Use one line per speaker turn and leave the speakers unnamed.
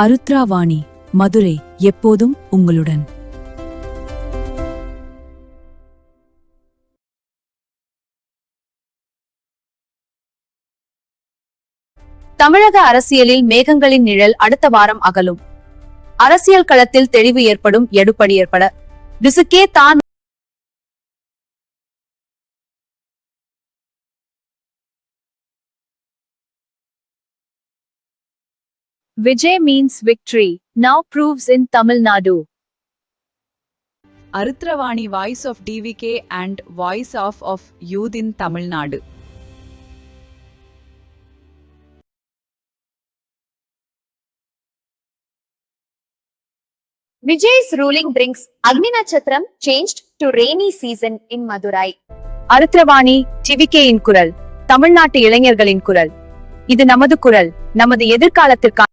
அருத்ராவாணி, மதுரை, எப்போதும் உங்களுடன்.
தமிழக அரசியலில் மேகங்களின் நிழல் அடுத்த வாரம் அகலும். அரசியல் களத்தில் தெளிவு ஏற்படும். எடுப்படி ஏற்பட விசுக்கே தான். Vijay means victory, now proves in Tamil Nadu.
Arutravani, voice of DVK and voice of youth in Tamil Nadu.
Vijay's ruling brings Agni Natchatram changed to rainy season in Madurai.
அருத்ரவாணி, டிவிகேயின் குரல், தமிழ்நாட்டு இளைஞர்களின் குரல். இது நமது குரல், நமது எதிர்காலத்திற்கான